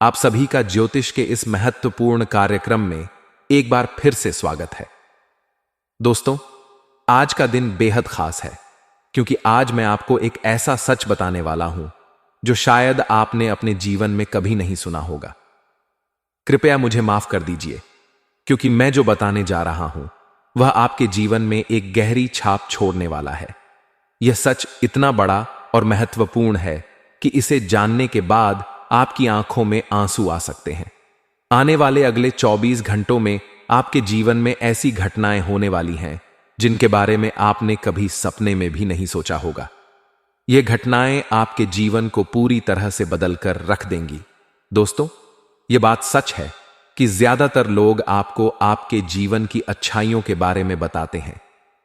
आप सभी का ज्योतिष के इस महत्वपूर्ण कार्यक्रम में एक बार फिर से स्वागत है। दोस्तों, आज का दिन बेहद खास है क्योंकि आज मैं आपको एक ऐसा सच बताने वाला हूं जो शायद आपने अपने जीवन में कभी नहीं सुना होगा। कृपया मुझे माफ कर दीजिए क्योंकि मैं जो बताने जा रहा हूं वह आपके जीवन में एक गहरी छाप छोड़ने वाला है। यह सच इतना बड़ा और महत्वपूर्ण है कि इसे जानने के बाद आपकी आंखों में आंसू आ सकते हैं। आने वाले अगले 24 घंटों में आपके जीवन में ऐसी घटनाएं होने वाली हैं जिनके बारे में आपने कभी सपने में भी नहीं सोचा होगा। ये घटनाएं आपके जीवन को पूरी तरह से बदल कर रख देंगी। दोस्तों, ये बात सच है कि ज्यादातर लोग आपको आपके जीवन की अच्छाइयों के बारे में बताते हैं।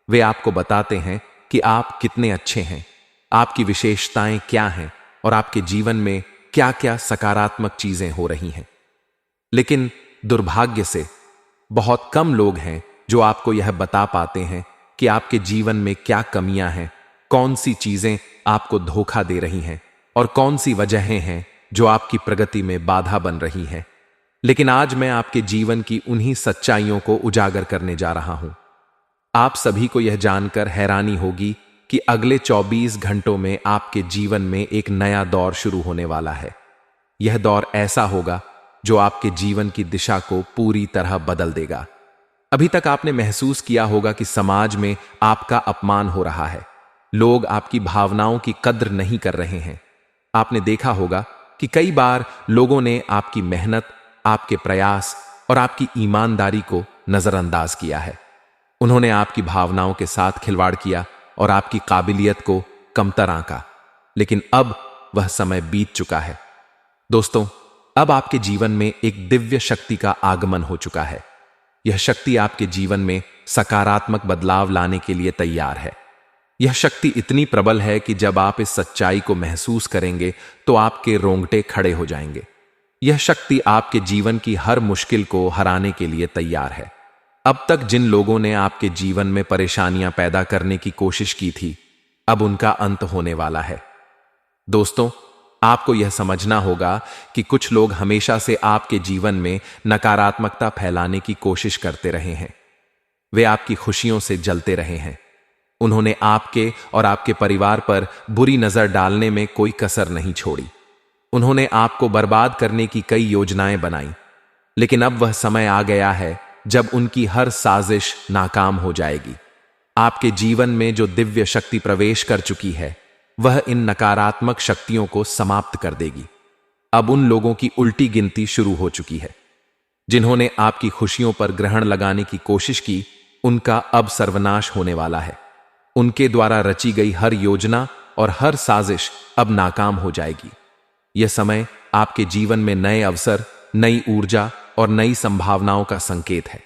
वे आपको बताते हैं कि आप कितने अच्छे हैं, आपकी विशेषताएं क्या हैं और आपके जीवन में क्या क्या सकारात्मक चीजें हो रही हैं। लेकिन दुर्भाग्य से बहुत कम लोग हैं जो आपको यह बता पाते हैं कि आपके जीवन में क्या कमियां हैं, कौन सी चीजें आपको धोखा दे रही हैं और कौन सी वजहें हैं जो आपकी प्रगति में बाधा बन रही हैं। लेकिन आज मैं आपके जीवन की उन्हीं सच्चाइयों को उजागर करने जा रहा हूं। आप सभी को यह जानकर हैरानी होगी कि अगले 24 घंटों में आपके जीवन में एक नया दौर शुरू होने वाला है। यह दौर ऐसा होगा जो आपके जीवन की दिशा को पूरी तरह बदल देगा। अभी तक आपने महसूस किया होगा कि समाज में आपका अपमान हो रहा है, लोग आपकी भावनाओं की कद्र नहीं कर रहे हैं। आपने देखा होगा कि कई बार लोगों ने आपकी मेहनत, आपके प्रयास और आपकी ईमानदारी को नजरअंदाज किया है। उन्होंने आपकी भावनाओं के साथ खिलवाड़ किया और आपकी काबिलियत को कमतर आंका। लेकिन अब वह समय बीत चुका है। दोस्तों, अब आपके जीवन में एक दिव्य शक्ति का आगमन हो चुका है। यह शक्ति आपके जीवन में सकारात्मक बदलाव लाने के लिए तैयार है। यह शक्ति इतनी प्रबल है कि जब आप इस सच्चाई को महसूस करेंगे तो आपके रोंगटे खड़े हो जाएंगे। यह शक्ति आपके जीवन की हर मुश्किल को हराने के लिए तैयार है। अब तक जिन लोगों ने आपके जीवन में परेशानियां पैदा करने की कोशिश की थी, अब उनका अंत होने वाला है। दोस्तों, आपको यह समझना होगा कि कुछ लोग हमेशा से आपके जीवन में नकारात्मकता फैलाने की कोशिश करते रहे हैं। वे आपकी खुशियों से जलते रहे हैं। उन्होंने आपके और आपके परिवार पर बुरी नजर डालने में कोई कसर नहीं छोड़ी। उन्होंने आपको बर्बाद करने की कई योजनाएं बनाई। लेकिन अब वह समय आ गया है जब उनकी हर साजिश नाकाम हो जाएगी। आपके जीवन में जो दिव्य शक्ति प्रवेश कर चुकी है वह इन नकारात्मक शक्तियों को समाप्त कर देगी। अब उन लोगों की उल्टी गिनती शुरू हो चुकी है जिन्होंने आपकी खुशियों पर ग्रहण लगाने की कोशिश की। उनका अब सर्वनाश होने वाला है। उनके द्वारा रची गई हर योजना और हर साजिश अब नाकाम हो जाएगी। यह समय आपके जीवन में नए अवसर, नई ऊर्जा और नई संभावनाओं का संकेत है।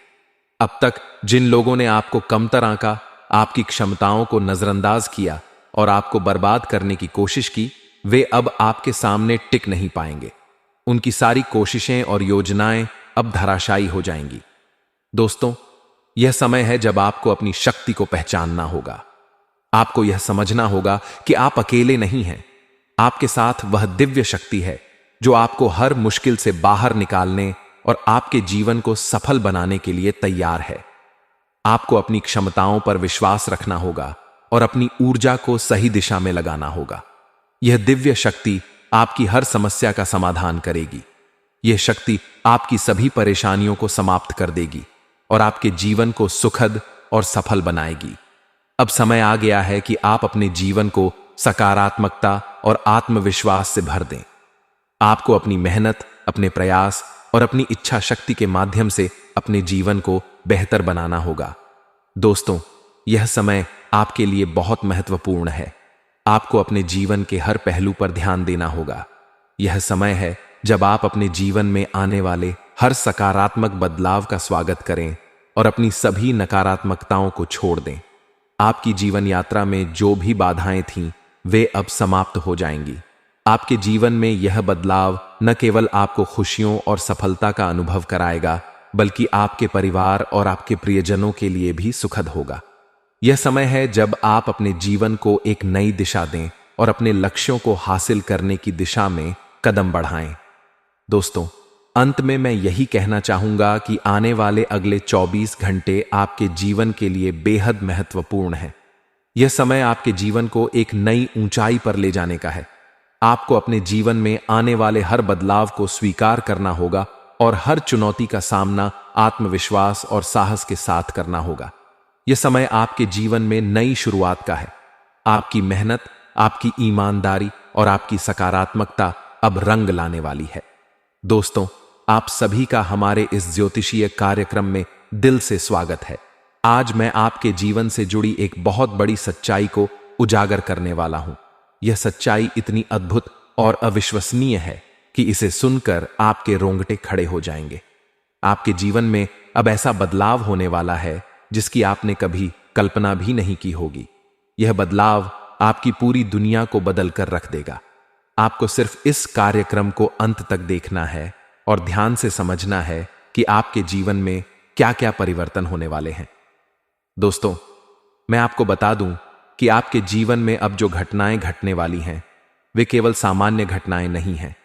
अब तक जिन लोगों ने आपको कमतर आंका, आपकी क्षमताओं को नजरअंदाज किया और आपको बर्बाद करने की कोशिश की, वे अब आपके सामने टिक नहीं पाएंगे। उनकी सारी कोशिशें और योजनाएं अब धराशायी हो जाएंगी। दोस्तों, यह समय है जब आपको अपनी शक्ति को पहचानना होगा। आपको यह समझना होगा कि आप अकेले नहीं हैं। आपके साथ वह दिव्य शक्ति है जो आपको हर मुश्किल से बाहर निकालने और आपके जीवन को सफल बनाने के लिए तैयार है। आपको अपनी क्षमताओं पर विश्वास रखना होगा और अपनी ऊर्जा को सही दिशा में लगाना होगा। यह दिव्य शक्ति आपकी हर समस्या का समाधान करेगी। यह शक्ति आपकी सभी परेशानियों को समाप्त कर देगी और आपके जीवन को सुखद और सफल बनाएगी। अब समय आ गया है कि आप अपने जीवन को सकारात्मकता और आत्मविश्वास से भर दें। आपको अपनी मेहनत, अपने प्रयास और अपनी इच्छा शक्ति के माध्यम से अपने जीवन को बेहतर बनाना होगा। दोस्तों, यह समय आपके लिए बहुत महत्वपूर्ण है। आपको अपने जीवन के हर पहलू पर ध्यान देना होगा। यह समय है जब आप अपने जीवन में आने वाले हर सकारात्मक बदलाव का स्वागत करें और अपनी सभी नकारात्मकताओं को छोड़ दें। आपकी जीवन यात्रा में जो भी बाधाएं थीं, वे अब समाप्त हो जाएंगी। आपके जीवन में यह बदलाव न केवल आपको खुशियों और सफलता का अनुभव कराएगा, बल्कि आपके परिवार और आपके प्रियजनों के लिए भी सुखद होगा। यह समय है जब आप अपने जीवन को एक नई दिशा दें और अपने लक्ष्यों को हासिल करने की दिशा में कदम बढ़ाएं। दोस्तों, अंत में मैं यही कहना चाहूंगा कि आने वाले अगले 24 घंटे आपके जीवन के लिए बेहद महत्वपूर्ण है। यह समय आपके जीवन को एक नई ऊंचाई पर ले जाने का है। आपको अपने जीवन में आने वाले हर बदलाव को स्वीकार करना होगा और हर चुनौती का सामना आत्मविश्वास और साहस के साथ करना होगा। यह समय आपके जीवन में नई शुरुआत का है। आपकी मेहनत, आपकी ईमानदारी और आपकी सकारात्मकता अब रंग लाने वाली है। दोस्तों, आप सभी का हमारे इस ज्योतिषीय कार्यक्रम में दिल से स्वागत है। आज मैं आपके जीवन से जुड़ी एक बहुत बड़ी सच्चाई को उजागर करने वाला हूं। यह सच्चाई इतनी अद्भुत और अविश्वसनीय है कि इसे सुनकर आपके रोंगटे खड़े हो जाएंगे। आपके जीवन में अब ऐसा बदलाव होने वाला है जिसकी आपने कभी कल्पना भी नहीं की होगी। यह बदलाव आपकी पूरी दुनिया को बदल कर रख देगा। आपको सिर्फ इस कार्यक्रम को अंत तक देखना है और ध्यान से समझना है कि आपके जीवन में क्या क्या परिवर्तन होने वाले हैं। दोस्तों, मैं आपको बता दूं कि आपके जीवन में अब जो घटनाएं घटने वाली हैं वे केवल सामान्य घटनाएं नहीं हैं।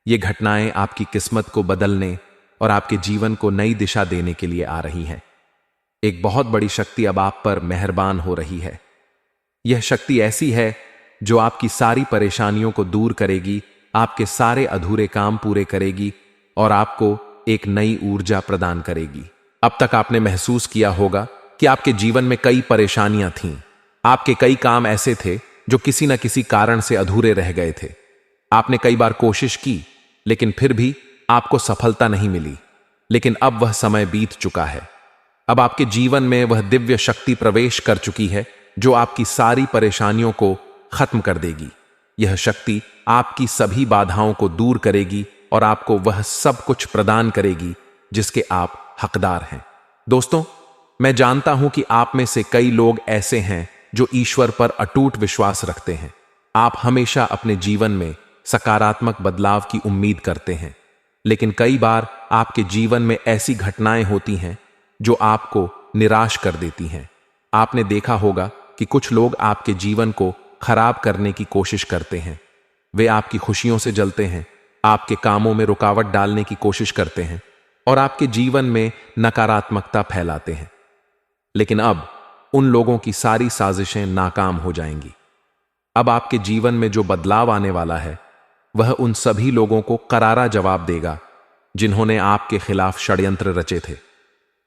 ये घटनाएं आपकी किस्मत को बदलने और आपके जीवन को नई दिशा देने के लिए आ रही हैं। एक बहुत बड़ी शक्ति अब आप पर मेहरबान हो रही है। यह शक्ति ऐसी है जो आपकी सारी परेशानियों को दूर करेगी, आपके सारे अधूरे काम पूरे करेगी और आपको एक नई ऊर्जा प्रदान करेगी। अब तक आपने महसूस किया होगा कि आपके जीवन में कई परेशानियां थीं। आपके कई काम ऐसे थे जो किसी न किसी कारण से अधूरे रह गए थे। आपने कई बार कोशिश की, लेकिन फिर भी आपको सफलता नहीं मिली। लेकिन अब वह समय बीत चुका है। अब आपके जीवन में वह दिव्य शक्ति प्रवेश कर चुकी है जो आपकी सारी परेशानियों को खत्म कर देगी। यह शक्ति आपकी सभी बाधाओं को दूर करेगी और आपको वह सब कुछ प्रदान करेगी जिसके आप हकदार हैं। दोस्तों, मैं जानता हूं कि आप में से कई लोग ऐसे हैं जो ईश्वर पर अटूट विश्वास रखते हैं। आप हमेशा अपने जीवन में सकारात्मक बदलाव की उम्मीद करते हैं, लेकिन कई बार आपके जीवन में ऐसी घटनाएं होती हैं जो आपको निराश कर देती हैं। आपने देखा होगा कि कुछ लोग आपके जीवन को खराब करने की कोशिश करते हैं। वे आपकी खुशियों से जलते हैं, आपके कामों में रुकावट डालने की कोशिश करते हैं और आपके जीवन में नकारात्मकता फैलाते हैं। लेकिन अब उन लोगों की सारी साजिशें नाकाम हो जाएंगी। अब आपके जीवन में जो बदलाव आने वाला है वह उन सभी लोगों को करारा जवाब देगा जिन्होंने आपके खिलाफ षड्यंत्र रचे थे।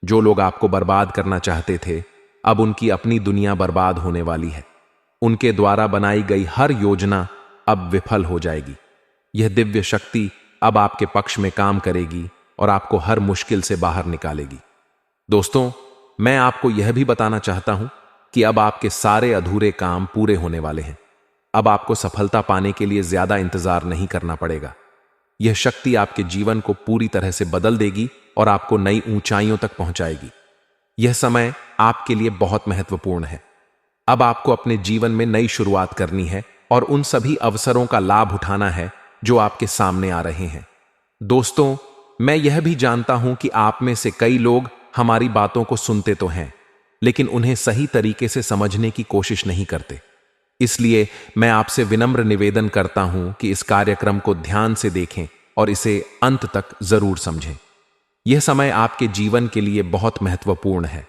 जो लोग आपको बर्बाद करना चाहते थे, अब उनकी अपनी दुनिया बर्बाद होने वाली है। उनके द्वारा बनाई गई हर योजना अब विफल हो जाएगी। यह दिव्य शक्ति अब आपके पक्ष में काम करेगी और आपको हर मुश्किल से बाहर निकालेगी। दोस्तों, मैं आपको यह भी बताना चाहता हूं कि अब आपके सारे अधूरे काम पूरे होने वाले हैं। अब आपको सफलता पाने के लिए ज्यादा इंतजार नहीं करना पड़ेगा। यह शक्ति आपके जीवन को पूरी तरह से बदल देगी और आपको नई ऊंचाइयों तक पहुंचाएगी। यह समय आपके लिए बहुत महत्वपूर्ण है। अब आपको अपने जीवन में नई शुरुआत करनी है और उन सभी अवसरों का लाभ उठाना है जो आपके सामने आ रहे हैं। दोस्तों, मैं यह भी जानता हूं कि आप में से कई लोग हमारी बातों को सुनते तो हैं, लेकिन उन्हें सही तरीके से समझने की कोशिश नहीं करते। इसलिए मैं आपसे विनम्र निवेदन करता हूं कि इस कार्यक्रम को ध्यान से देखें और इसे अंत तक जरूर समझें। यह समय आपके जीवन के लिए बहुत महत्वपूर्ण है।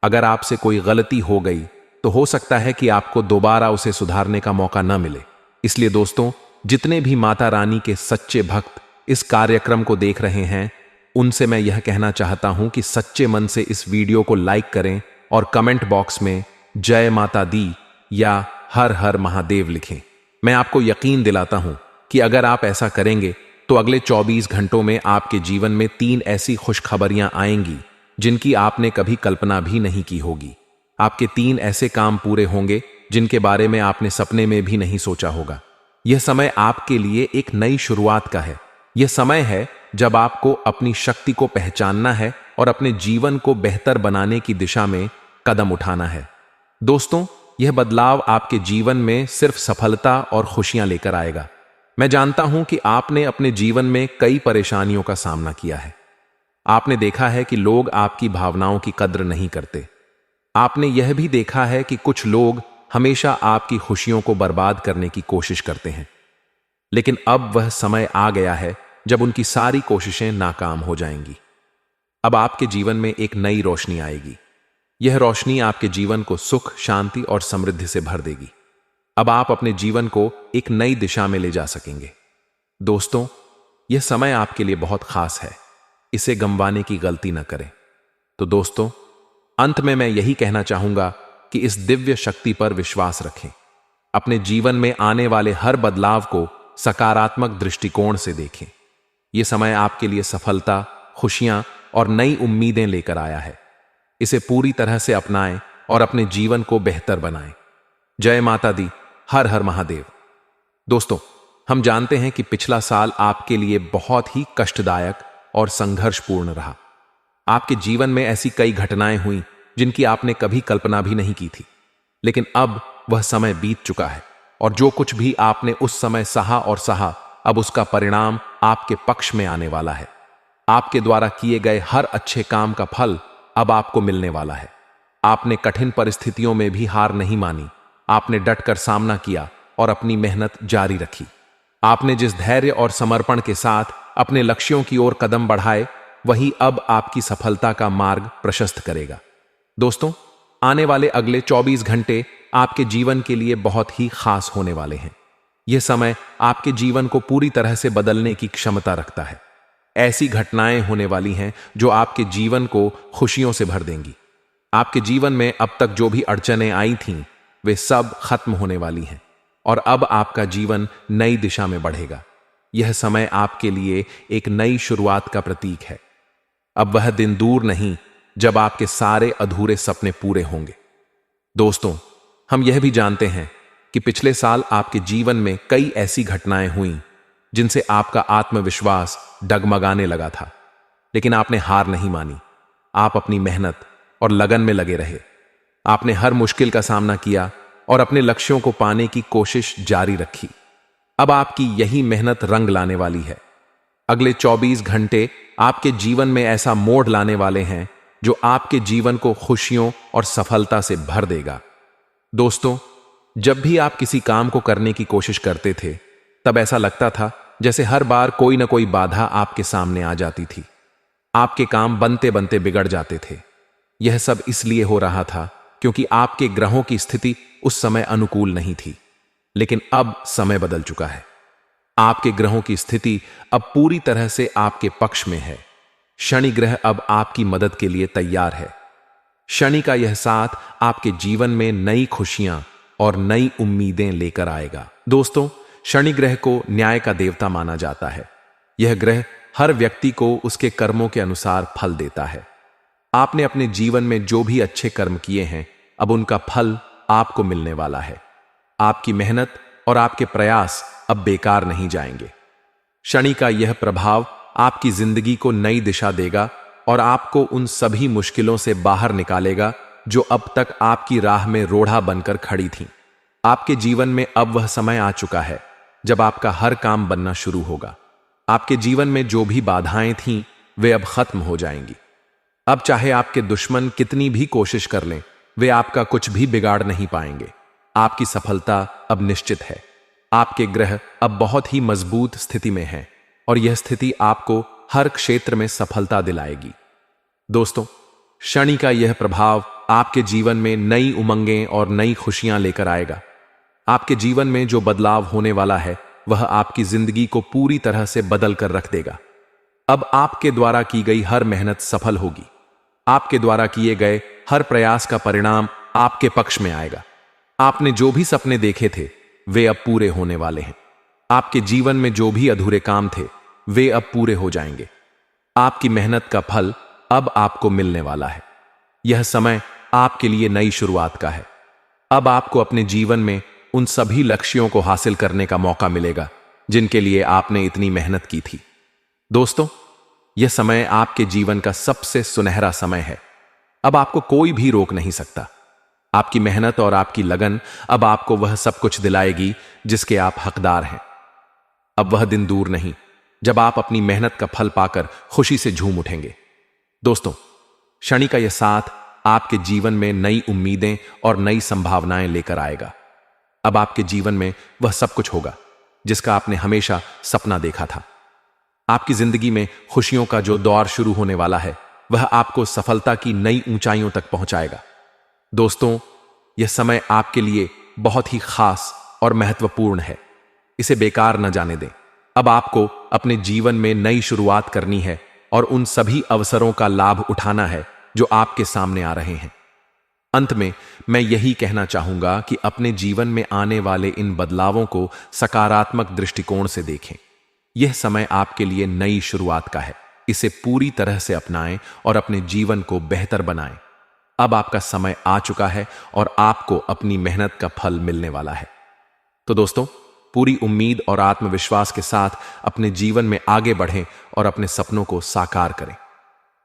अगर आपसे कोई गलती हो गई तो हो सकता है कि आपको दोबारा उसे सुधारने का मौका न मिले। इसलिए दोस्तों, जितने भी माता रानी के सच्चे भक्त इस कार्यक्रम को देख रहे हैं, उनसे मैं यह कहना चाहता हूं कि सच्चे मन से इस वीडियो को लाइक करें और कमेंट बॉक्स में जय माता दी या हर हर महादेव लिखें। मैं आपको यकीन दिलाता हूं कि अगर आप ऐसा करेंगे तो अगले 24 घंटों में आपके जीवन में 3 ऐसी खुशखबरियां आएंगी जिनकी आपने कभी कल्पना भी नहीं की होगी। आपके 3 ऐसे काम पूरे होंगे जिनके बारे में आपने सपने में भी नहीं सोचा होगा। यह समय आपके लिए एक नई शुरुआत का है। यह समय है जब आपको अपनी शक्ति को पहचानना है और अपने जीवन को बेहतर बनाने की दिशा में कदम उठाना है। दोस्तों, यह बदलाव आपके जीवन में सिर्फ सफलता और खुशियां लेकर आएगा। मैं जानता हूं कि आपने अपने जीवन में कई परेशानियों का सामना किया है। आपने देखा है कि लोग आपकी भावनाओं की कद्र नहीं करते। आपने यह भी देखा है कि कुछ लोग हमेशा आपकी खुशियों को बर्बाद करने की कोशिश करते हैं। लेकिन अब वह समय आ गया है जब उनकी सारी कोशिशें नाकाम हो जाएंगी। अब आपके जीवन में एक नई रोशनी आएगी। यह रोशनी आपके जीवन को सुख, शांति और समृद्धि से भर देगी। अब आप अपने जीवन को एक नई दिशा में ले जा सकेंगे। दोस्तों, यह समय आपके लिए बहुत खास है। इसे गंवाने की गलती न करें। तो दोस्तों, अंत में मैं यही कहना चाहूंगा कि इस दिव्य शक्ति पर विश्वास रखें। अपने जीवन में आने वाले हर बदलाव को सकारात्मक दृष्टिकोण से देखें। यह समय आपके लिए सफलता, खुशियां और नई उम्मीदें लेकर आया है। इसे पूरी तरह से अपनाएं और अपने जीवन को बेहतर बनाएं। जय माता दी। हर हर महादेव। दोस्तों, हम जानते हैं कि पिछला साल आपके लिए बहुत ही कष्टदायक और संघर्षपूर्ण रहा। आपके जीवन में ऐसी कई घटनाएं हुई जिनकी आपने कभी कल्पना भी नहीं की थी। लेकिन अब वह समय बीत चुका है और जो कुछ भी आपने उस समय सहा, अब उसका परिणाम आपके पक्ष में आने वाला है। आपके द्वारा किए गए हर अच्छे काम का फल अब आपको मिलने वाला है। आपने कठिन परिस्थितियों में भी हार नहीं मानी। आपने डटकर सामना किया और अपनी मेहनत जारी रखी। आपने जिस धैर्य और समर्पण के साथ अपने लक्ष्यों की ओर कदम बढ़ाए, वही अब आपकी सफलता का मार्ग प्रशस्त करेगा। दोस्तों, आने वाले अगले 24 घंटे आपके जीवन के लिए बहुत ही खास होने वाले हैं। यह समय आपके जीवन को पूरी तरह से बदलने की क्षमता रखता है। ऐसी घटनाएं होने वाली हैं जो आपके जीवन को खुशियों से भर देंगी। आपके जीवन में अब तक जो भी अड़चनें आई थीं, वे सब खत्म होने वाली हैं और अब आपका जीवन नई दिशा में बढ़ेगा। यह समय आपके लिए एक नई शुरुआत का प्रतीक है। अब वह दिन दूर नहीं जब आपके सारे अधूरे सपने पूरे होंगे। दोस्तों, हम यह भी जानते हैं कि पिछले साल आपके जीवन में कई ऐसी घटनाएं हुईं जिनसे आपका आत्मविश्वास डगमगाने लगा था, लेकिन आपने हार नहीं मानी। आप अपनी मेहनत और लगन में लगे रहे। आपने हर मुश्किल का सामना किया और अपने लक्ष्यों को पाने की कोशिश जारी रखी। अब आपकी यही मेहनत रंग लाने वाली है। अगले 24 घंटे आपके जीवन में ऐसा मोड़ लाने वाले हैं जो आपके जीवन को खुशियों और सफलता से भर देगा। दोस्तों, जब भी आप किसी काम को करने की कोशिश करते थे, तब ऐसा लगता था जैसे हर बार कोई ना कोई बाधा आपके सामने आ जाती थी। आपके काम बनते बनते बिगड़ जाते थे। यह सब इसलिए हो रहा था क्योंकि आपके ग्रहों की स्थिति उस समय अनुकूल नहीं थी। लेकिन अब समय बदल चुका है। आपके ग्रहों की स्थिति अब पूरी तरह से आपके पक्ष में है। शनि ग्रह अब आपकी मदद के लिए तैयार है। शनि का यह साथ आपके जीवन में नई खुशियां और नई उम्मीदें लेकर आएगा। दोस्तों, शनि ग्रह को न्याय का देवता माना जाता है। यह ग्रह हर व्यक्ति को उसके कर्मों के अनुसार फल देता है। आपने अपने जीवन में जो भी अच्छे कर्म किए हैं, अब उनका फल आपको मिलने वाला है। आपकी मेहनत और आपके प्रयास अब बेकार नहीं जाएंगे। शनि का यह प्रभाव आपकी जिंदगी को नई दिशा देगा और आपको उन सभी मुश्किलों से बाहर निकालेगा जो अब तक आपकी राह में रोड़ा बनकर खड़ी थीं। आपके जीवन में अब वह समय आ चुका है जब आपका हर काम बनना शुरू होगा। आपके जीवन में जो भी बाधाएं थीं, वे अब खत्म हो जाएंगी। अब चाहे आपके दुश्मन कितनी भी कोशिश कर लें, वे आपका कुछ भी बिगाड़ नहीं पाएंगे। आपकी सफलता अब निश्चित है। आपके ग्रह अब बहुत ही मजबूत स्थिति में हैं और यह स्थिति आपको हर क्षेत्र में सफलता दिलाएगी। दोस्तों, शनि का यह प्रभाव आपके जीवन में नई उमंगें और नई खुशियां लेकर आएगा। आपके जीवन में जो बदलाव होने वाला है, वह आपकी जिंदगी को पूरी तरह से बदल कर रख देगा। अब आपके द्वारा की गई हर मेहनत सफल होगी। आपके द्वारा किए गए हर प्रयास का परिणाम आपके पक्ष में आएगा। आपने जो भी सपने देखे थे, वे अब पूरे होने वाले हैं। आपके जीवन में जो भी अधूरे काम थे, वे अब पूरे हो जाएंगे। आपकी मेहनत का फल अब आपको मिलने वाला है। यह समय आपके लिए नई शुरुआत का है। अब आपको अपने जीवन में उन सभी लक्ष्यों को हासिल करने का मौका मिलेगा जिनके लिए आपने इतनी मेहनत की थी। दोस्तों, यह समय आपके जीवन का सबसे सुनहरा समय है। अब आपको कोई भी रोक नहीं सकता। आपकी मेहनत और आपकी लगन अब आपको वह सब कुछ दिलाएगी जिसके आप हकदार हैं। अब वह दिन दूर नहीं जब आप अपनी मेहनत का फल पाकर खुशी से झूम उठेंगे। दोस्तों, शनि का यह साथ आपके जीवन में नई उम्मीदें और नई संभावनाएं लेकर आएगा। अब आपके जीवन में वह सब कुछ होगा जिसका आपने हमेशा सपना देखा था। आपकी जिंदगी में खुशियों का जो दौर शुरू होने वाला है वह आपको सफलता की नई ऊंचाइयों तक पहुंचाएगा। दोस्तों, यह समय आपके लिए बहुत ही खास और महत्वपूर्ण है। इसे बेकार न जाने दें। अब आपको अपने जीवन में नई शुरुआत करनी है और उन सभी अवसरों का लाभ उठाना है जो आपके सामने आ रहे हैं। अंत में मैं यही कहना चाहूंगा कि अपने जीवन में आने वाले इन बदलावों को सकारात्मक दृष्टिकोण से देखें। यह समय आपके लिए नई शुरुआत का है। इसे पूरी तरह से अपनाएं और अपने जीवन को बेहतर बनाएं। अब आपका समय आ चुका है और आपको अपनी मेहनत का फल मिलने वाला है। तो दोस्तों, पूरी उम्मीद और आत्मविश्वास के साथ अपने जीवन में आगे बढ़ें और अपने सपनों को साकार करें।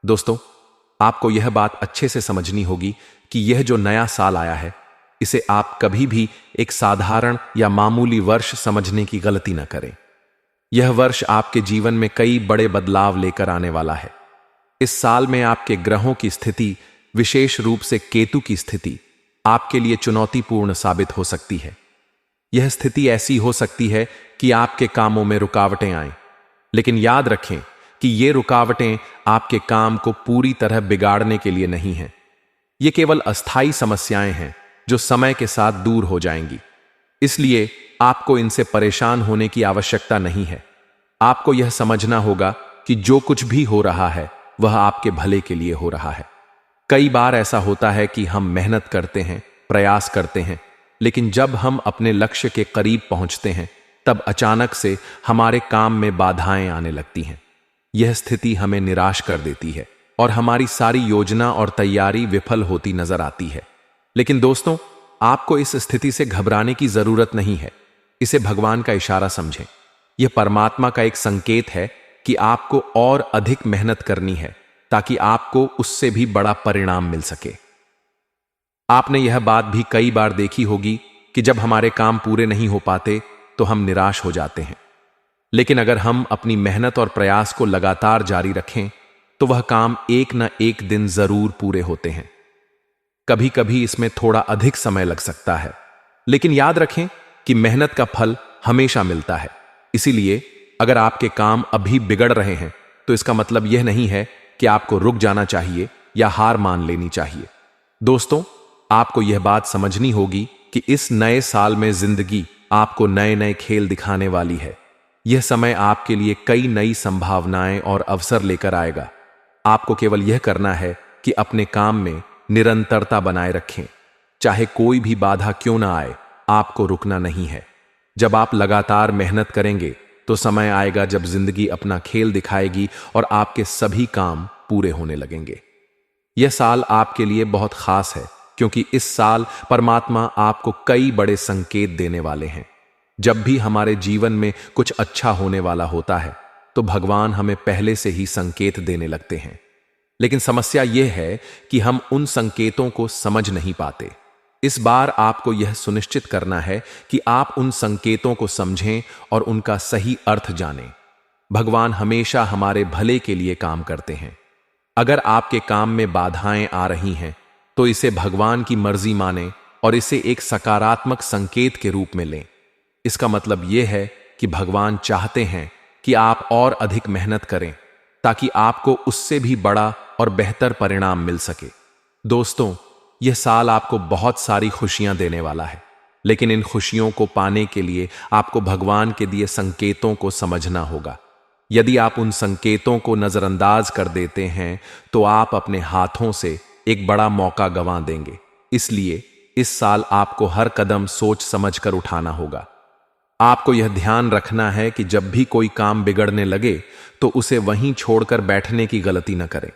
दोस्तों, आपको यह बात अच्छे से समझनी होगी कि यह जो नया साल आया है, इसे आप कभी भी एक साधारण या मामूली वर्ष समझने की गलती न करें। यह वर्ष आपके जीवन में कई बड़े बदलाव लेकर आने वाला है। इस साल में आपके ग्रहों की स्थिति, विशेष रूप से केतु की स्थिति, आपके लिए चुनौतीपूर्ण साबित हो सकती है। यह स्थिति ऐसी हो सकती है कि आपके कामों में रुकावटें आएं, लेकिन याद रखें कि ये रुकावटें आपके काम को पूरी तरह बिगाड़ने के लिए नहीं हैं। ये केवल अस्थायी समस्याएं हैं जो समय के साथ दूर हो जाएंगी। इसलिए आपको इनसे परेशान होने की आवश्यकता नहीं है। आपको यह समझना होगा कि जो कुछ भी हो रहा है वह आपके भले के लिए हो रहा है। कई बार ऐसा होता है कि हम मेहनत करते हैं, प्रयास करते हैं, लेकिन जब हम अपने लक्ष्य के करीब पहुंचते हैं तब अचानक से हमारे काम में बाधाएं आने लगती हैं। यह स्थिति हमें निराश कर देती है और हमारी सारी योजना और तैयारी विफल होती नजर आती है। लेकिन दोस्तों, आपको इस स्थिति से घबराने की जरूरत नहीं है। इसे भगवान का इशारा समझें। यह परमात्मा का एक संकेत है कि आपको और अधिक मेहनत करनी है ताकि आपको उससे भी बड़ा परिणाम मिल सके। आपने यह बात भी कई बार देखी होगी कि जब हमारे काम पूरे नहीं हो पाते तो हम निराश हो जाते हैं। लेकिन अगर हम अपनी मेहनत और प्रयास को लगातार जारी रखें तो वह काम एक न एक दिन जरूर पूरे होते हैं। कभी कभी इसमें थोड़ा अधिक समय लग सकता है, लेकिन याद रखें कि मेहनत का फल हमेशा मिलता है। इसीलिए अगर आपके काम अभी बिगड़ रहे हैं तो इसका मतलब यह नहीं है कि आपको रुक जाना चाहिए या हार मान लेनी चाहिए। दोस्तों, आपको यह बात समझनी होगी कि इस नए साल में जिंदगी आपको नए नए खेल दिखाने वाली है। यह समय आपके लिए कई नई संभावनाएं और अवसर लेकर आएगा। आपको केवल यह करना है कि अपने काम में निरंतरता बनाए रखें। चाहे कोई भी बाधा क्यों ना आए, आपको रुकना नहीं है। जब आप लगातार मेहनत करेंगे तो समय आएगा जब जिंदगी अपना खेल दिखाएगी और आपके सभी काम पूरे होने लगेंगे। यह साल आपके लिए बहुत खास है क्योंकि इस साल परमात्मा आपको कई बड़े संकेत देने वाले हैं। जब भी हमारे जीवन में कुछ अच्छा होने वाला होता है तो भगवान हमें पहले से ही संकेत देने लगते हैं। लेकिन समस्या यह है कि हम उन संकेतों को समझ नहीं पाते। इस बार आपको यह सुनिश्चित करना है कि आप उन संकेतों को समझें और उनका सही अर्थ जानें। भगवान हमेशा हमारे भले के लिए काम करते हैं। अगर आपके काम में बाधाएं आ रही हैं तो इसे भगवान की मर्जी मानें और इसे एक सकारात्मक संकेत के रूप में लें। इसका मतलब यह है कि भगवान चाहते हैं कि आप और अधिक मेहनत करें ताकि आपको उससे भी बड़ा और बेहतर परिणाम मिल सके। दोस्तों, यह साल आपको बहुत सारी खुशियां देने वाला है, लेकिन इन खुशियों को पाने के लिए आपको भगवान के दिए संकेतों को समझना होगा। यदि आप उन संकेतों को नजरअंदाज कर देते हैं तो आप अपने हाथों से एक बड़ा मौका गंवा देंगे। इसलिए इस साल आपको हर कदम सोच समझकर उठाना होगा। आपको यह ध्यान रखना है कि जब भी कोई काम बिगड़ने लगे तो उसे वहीं छोड़कर बैठने की गलती न करें।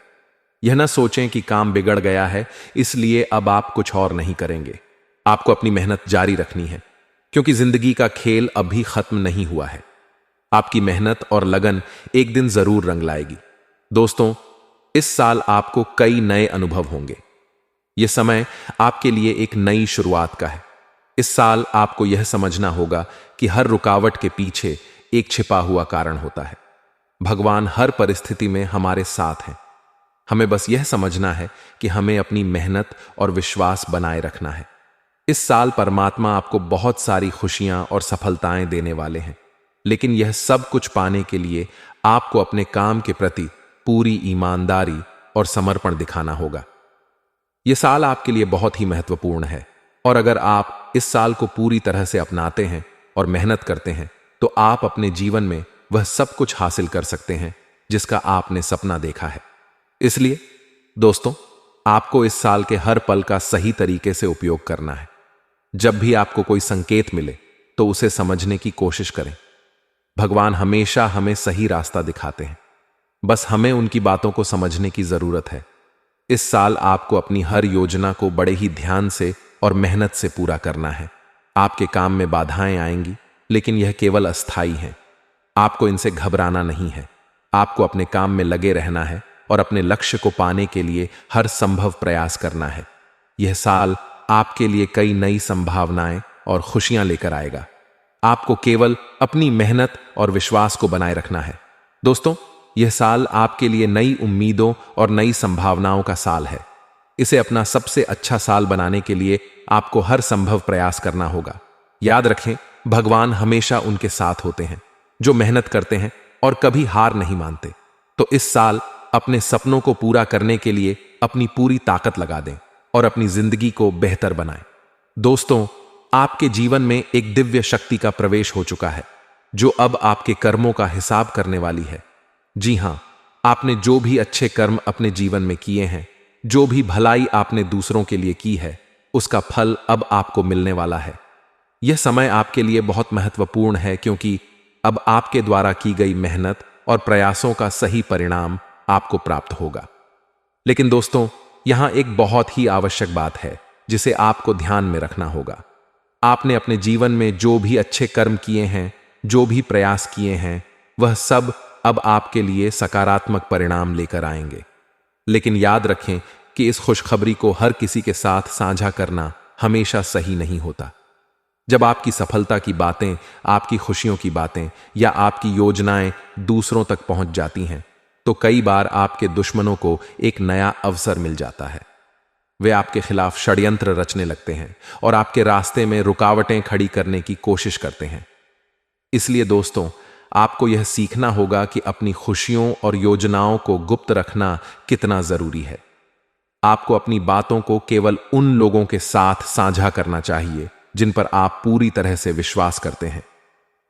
यह न सोचें कि काम बिगड़ गया है इसलिए अब आप कुछ और नहीं करेंगे। आपको अपनी मेहनत जारी रखनी है क्योंकि जिंदगी का खेल अभी खत्म नहीं हुआ है। आपकी मेहनत और लगन एक दिन जरूर रंग लाएगी। दोस्तों, इस साल आपको कई नए अनुभव होंगे। यह समय आपके लिए एक नई शुरुआत का है। इस साल आपको यह समझना होगा कि हर रुकावट के पीछे एक छिपा हुआ कारण होता है। भगवान हर परिस्थिति में हमारे साथ हैं। हमें बस यह समझना है कि हमें अपनी मेहनत और विश्वास बनाए रखना है। इस साल परमात्मा आपको बहुत सारी खुशियां और सफलताएं देने वाले हैं, लेकिन यह सब कुछ पाने के लिए आपको अपने काम के प्रति पूरी ईमानदारी और समर्पण दिखाना होगा। यह साल आपके लिए बहुत ही महत्वपूर्ण है और अगर आप इस साल को पूरी तरह से अपनाते हैं और मेहनत करते हैं तो आप अपने जीवन में वह सब कुछ हासिल कर सकते हैं जिसका आपने सपना देखा है। इसलिए दोस्तों, आपको इस साल के हर पल का सही तरीके से उपयोग करना है। जब भी आपको कोई संकेत मिले तो उसे समझने की कोशिश करें। भगवान हमेशा हमें सही रास्ता दिखाते हैं, बस हमें उनकी बातों को समझने की जरूरत है। इस साल आपको अपनी हर योजना को बड़े ही ध्यान से और मेहनत से पूरा करना है। आपके काम में बाधाएं आएंगी, लेकिन यह केवल अस्थाई हैं। आपको इनसे घबराना नहीं है। आपको अपने काम में लगे रहना है और अपने लक्ष्य को पाने के लिए हर संभव प्रयास करना है। यह साल आपके लिए कई नई संभावनाएं और खुशियां लेकर आएगा। आपको केवल अपनी मेहनत और विश्वास को बनाए रखना है। दोस्तों, यह साल आपके लिए नई उम्मीदों और नई संभावनाओं का साल है। इसे अपना सबसे अच्छा साल बनाने के लिए आपको हर संभव प्रयास करना होगा। याद रखें, भगवान हमेशा उनके साथ होते हैं जो मेहनत करते हैं और कभी हार नहीं मानते। तो इस साल अपने सपनों को पूरा करने के लिए अपनी पूरी ताकत लगा दें और अपनी जिंदगी को बेहतर बनाएं। दोस्तों, आपके जीवन में एक दिव्य शक्ति का प्रवेश हो चुका है जो अब आपके कर्मों का हिसाब करने वाली है। जी हां, आपने जो भी अच्छे कर्म अपने जीवन में किए हैं, जो भी भलाई आपने दूसरों के लिए की है, उसका फल अब आपको मिलने वाला है। यह समय आपके लिए बहुत महत्वपूर्ण है क्योंकि अब आपके द्वारा की गई मेहनत और प्रयासों का सही परिणाम आपको प्राप्त होगा। लेकिन दोस्तों, यहां एक बहुत ही आवश्यक बात है जिसे आपको ध्यान में रखना होगा। आपने अपने जीवन में जो भी अच्छे कर्म किए हैं, जो भी प्रयास किए हैं, वह सब अब आपके लिए सकारात्मक परिणाम लेकर आएंगे। लेकिन याद रखें कि इस खुशखबरी को हर किसी के साथ साझा करना हमेशा सही नहीं होता। जब आपकी सफलता की बातें, आपकी खुशियों की बातें या आपकी योजनाएं दूसरों तक पहुंच जाती हैं, तो कई बार आपके दुश्मनों को एक नया अवसर मिल जाता है। वे आपके खिलाफ षड्यंत्र रचने लगते हैं और आपके रास्ते में रुकावटें खड़ी करने की कोशिश करते हैं। इसलिए दोस्तों, आपको यह सीखना होगा कि अपनी खुशियों और योजनाओं को गुप्त रखना कितना जरूरी है। आपको अपनी बातों को केवल उन लोगों के साथ साझा करना चाहिए जिन पर आप पूरी तरह से विश्वास करते हैं।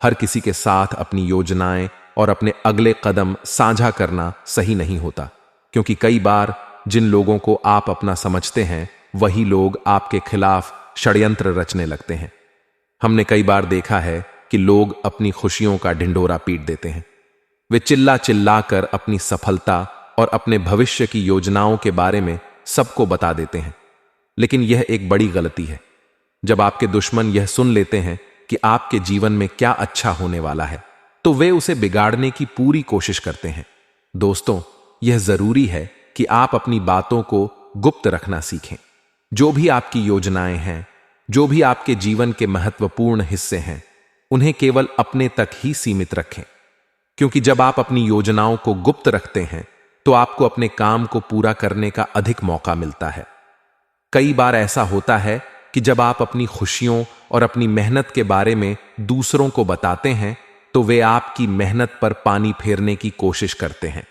हर किसी के साथ अपनी योजनाएं और अपने अगले कदम साझा करना सही नहीं होता, क्योंकि कई बार जिन लोगों को आप अपना समझते हैं, वही लोग आपके खिलाफ षड्यंत्र रचने लगते हैं। हमने कई बार देखा है कि लोग अपनी खुशियों का ढिंढोरा पीट देते हैं। वे चिल्ला चिल्ला कर अपनी सफलता और अपने भविष्य की योजनाओं के बारे में सबको बता देते हैं। लेकिन यह एक बड़ी गलती है। जब आपके दुश्मन यह सुन लेते हैं कि आपके जीवन में क्या अच्छा होने वाला है, तो वे उसे बिगाड़ने की पूरी कोशिश करते हैं। दोस्तों, यह जरूरी है कि आप अपनी बातों को गुप्त रखना सीखें। जो भी आपकी योजनाएं हैं, जो भी आपके जीवन के महत्वपूर्ण हिस्से हैं, उन्हें केवल अपने तक ही सीमित रखें, क्योंकि जब आप अपनी योजनाओं को गुप्त रखते हैं तो आपको अपने काम को पूरा करने का अधिक मौका मिलता है। कई बार ऐसा होता है कि जब आप अपनी खुशियों और अपनी मेहनत के बारे में दूसरों को बताते हैं तो वे आपकी मेहनत पर पानी फेरने की कोशिश करते हैं।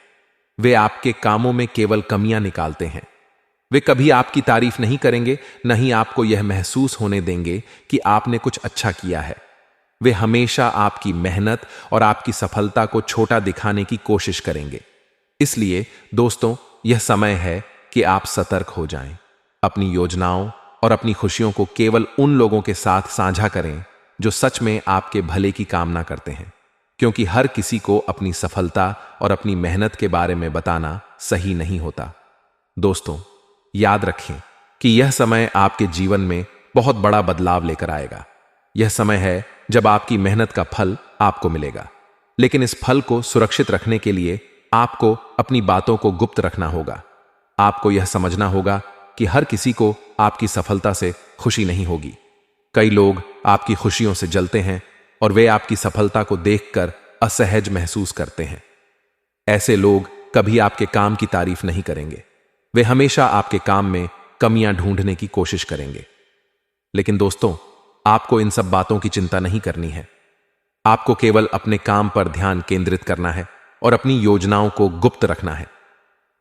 वे आपके कामों में केवल कमियां निकालते हैं। वे कभी आपकी तारीफ नहीं करेंगे, न ही आपको यह महसूस होने देंगे कि आपने कुछ अच्छा किया है। वे हमेशा आपकी मेहनत और आपकी सफलता को छोटा दिखाने की कोशिश करेंगे। इसलिए दोस्तों, यह समय है कि आप सतर्क हो जाएं। अपनी योजनाओं और अपनी खुशियों को केवल उन लोगों के साथ साझा करें जो सच में आपके भले की कामना करते हैं, क्योंकि हर किसी को अपनी सफलता और अपनी मेहनत के बारे में बताना सही नहीं होता। दोस्तों, याद रखें कि यह समय आपके जीवन में बहुत बड़ा बदलाव लेकर आएगा। यह समय है जब आपकी मेहनत का फल आपको मिलेगा, लेकिन इस फल को सुरक्षित रखने के लिए आपको अपनी बातों को गुप्त रखना होगा। आपको यह समझना होगा कि हर किसी को आपकी सफलता से खुशी नहीं होगी। कई लोग आपकी खुशियों से जलते हैं और वे आपकी सफलता को देखकर असहज महसूस करते हैं। ऐसे लोग कभी आपके काम की तारीफ नहीं करेंगे। वे हमेशा आपके काम में कमियां ढूंढने की कोशिश करेंगे। लेकिन दोस्तों, आपको इन सब बातों की चिंता नहीं करनी है। आपको केवल अपने काम पर ध्यान केंद्रित करना है और अपनी योजनाओं को गुप्त रखना है।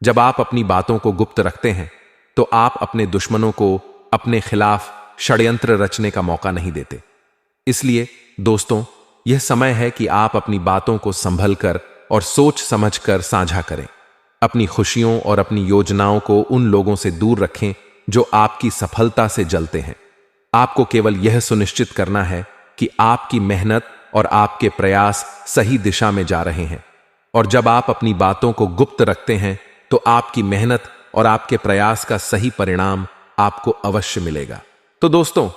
जब आप अपनी बातों को गुप्त रखते हैं तो आप अपने दुश्मनों को अपने खिलाफ षड्यंत्र रचने का मौका नहीं देते। इसलिए दोस्तों, यह समय है कि आप अपनी बातों को संभल कर और सोच समझकर साझा करें। अपनी खुशियों और अपनी योजनाओं को उन लोगों से दूर रखें जो आपकी सफलता से जलते हैं। आपको केवल यह सुनिश्चित करना है कि आपकी मेहनत और आपके प्रयास सही दिशा में जा रहे हैं। और जब आप अपनी बातों को गुप्त रखते हैं तो आपकी मेहनत और आपके प्रयास का सही परिणाम आपको अवश्य मिलेगा। तो दोस्तों,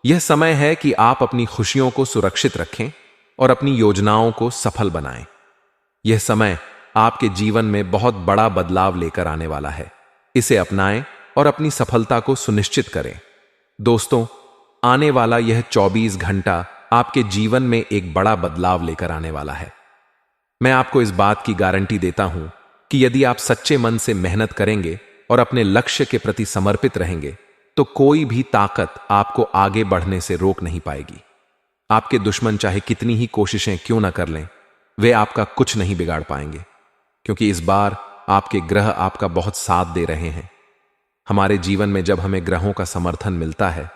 यह समय है कि आप अपनी खुशियों को सुरक्षित रखें और अपनी योजनाओं को सफल बनाएं। यह समय आपके जीवन में बहुत बड़ा बदलाव लेकर आने वाला है। इसे अपनाएं और अपनी सफलता को सुनिश्चित करें। दोस्तों, आने वाला यह 24 घंटा आपके जीवन में एक बड़ा बदलाव लेकर आने वाला है। मैं आपको इस बात की गारंटी देता हूं कि यदि आप सच्चे मन से मेहनत करेंगे और अपने लक्ष्य के प्रति समर्पित रहेंगे तो कोई भी ताकत आपको आगे बढ़ने से रोक नहीं पाएगी। आपके दुश्मन चाहे कितनी ही कोशिशें क्यों न कर लें, वे आपका कुछ नहीं बिगाड़ पाएंगे, क्योंकि इस बार आपके ग्रह आपका बहुत साथ दे रहे हैं। हमारे जीवन में जब हमें ग्रहों का समर्थन मिलता है,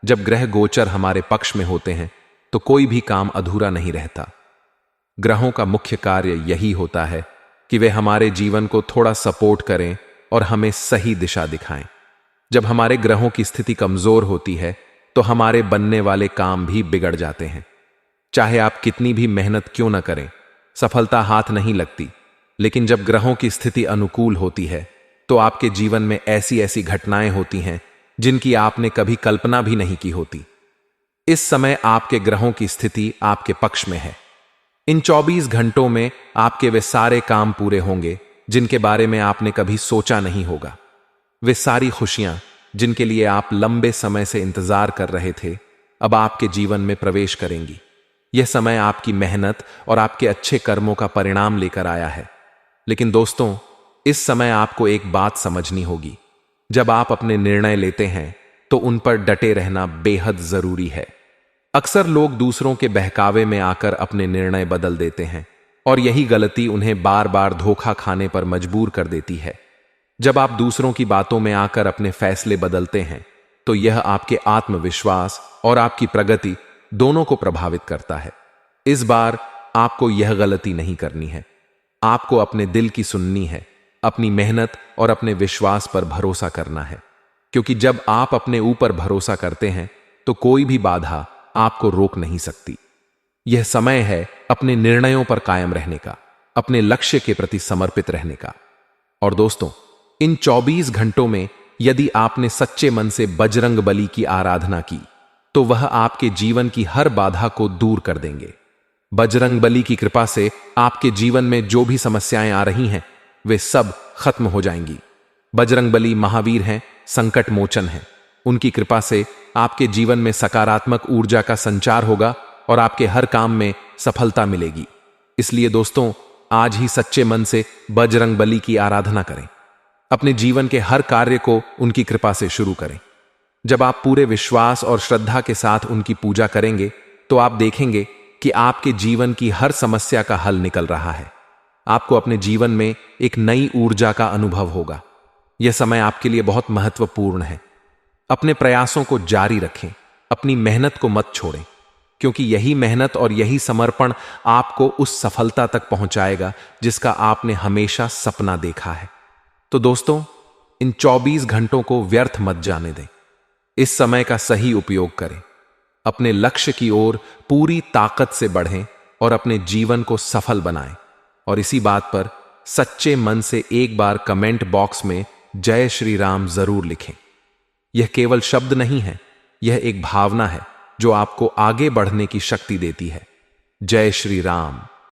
जब ग्रह गोचर हमारे पक्ष में होते हैं, तो कोई भी काम अधूरा नहीं रहता। ग्रहों का मुख्य कार्य यही होता है कि वे हमारे जीवन को थोड़ा सपोर्ट करें और हमें सही दिशा दिखाएं। जब हमारे ग्रहों की स्थिति कमजोर होती है तो हमारे बनने वाले काम भी बिगड़ जाते हैं। चाहे आप कितनी भी मेहनत क्यों न करें, सफलता हाथ नहीं लगती। लेकिन जब ग्रहों की स्थिति अनुकूल होती है तो आपके जीवन में ऐसी ऐसी घटनाएं होती हैं जिनकी आपने कभी कल्पना भी नहीं की होती। इस समय आपके ग्रहों की स्थिति आपके पक्ष में है। इन 24 घंटों में आपके वे सारे काम पूरे होंगे जिनके बारे में आपने कभी सोचा नहीं होगा। वे सारी खुशियां जिनके लिए आप लंबे समय से इंतजार कर रहे थे, अब आपके जीवन में प्रवेश करेंगी। यह समय आपकी मेहनत और आपके अच्छे कर्मों का परिणाम लेकर आया है। लेकिन दोस्तों, इस समय आपको एक बात समझनी होगी। जब आप अपने निर्णय लेते हैं तो उन पर डटे रहना बेहद जरूरी है। अक्सर लोग दूसरों के बहकावे में आकर अपने निर्णय बदल देते हैं और यही गलती उन्हें बार बार धोखा खाने पर मजबूर कर देती है। जब आप दूसरों की बातों में आकर अपने फैसले बदलते हैं तो यह आपके आत्मविश्वास और आपकी प्रगति दोनों को प्रभावित करता है। इस बार आपको यह गलती नहीं करनी है। आपको अपने दिल की सुननी है, अपनी मेहनत और अपने विश्वास पर भरोसा करना है, क्योंकि जब आप अपने ऊपर भरोसा करते हैं तो कोई भी बाधा आपको रोक नहीं सकती। यह समय है अपने निर्णयों पर कायम रहने का, अपने लक्ष्य के प्रति समर्पित रहने का। और दोस्तों, इन 24 घंटों में यदि आपने सच्चे मन से बजरंग बली की आराधना की तो वह आपके जीवन की हर बाधा को दूर कर देंगे। बजरंग बली की कृपा से आपके जीवन में जो भी समस्याएं आ रही हैं वे सब खत्म हो जाएंगी। बजरंग बली महावीर हैं, संकट मोचन हैं। उनकी कृपा से आपके जीवन में सकारात्मक ऊर्जा का संचार होगा और आपके हर काम में सफलता मिलेगी। इसलिए दोस्तों, आज ही सच्चे मन से बजरंग बली की आराधना करें। अपने जीवन के हर कार्य को उनकी कृपा से शुरू करें। जब आप पूरे विश्वास और श्रद्धा के साथ उनकी पूजा करेंगे तो आप देखेंगे कि आपके जीवन की हर समस्या का हल निकल रहा है। आपको अपने जीवन में एक नई ऊर्जा का अनुभव होगा। यह समय आपके लिए बहुत महत्वपूर्ण है। अपने प्रयासों को जारी रखें, अपनी मेहनत को मत छोड़ें, क्योंकि यही मेहनत और यही समर्पण आपको उस सफलता तक पहुंचाएगा जिसका आपने हमेशा सपना देखा है। तो दोस्तों, इन 24 घंटों को व्यर्थ मत जाने दें। इस समय का सही उपयोग करें, अपने लक्ष्य की ओर पूरी ताकत से बढ़ें और अपने जीवन को सफल बनाएं। और इसी बात पर सच्चे मन से एक बार कमेंट बॉक्स में जय श्री राम जरूर लिखें। यह केवल शब्द नहीं है, यह एक भावना है जो आपको आगे बढ़ने की शक्ति देती है। जय श्री राम।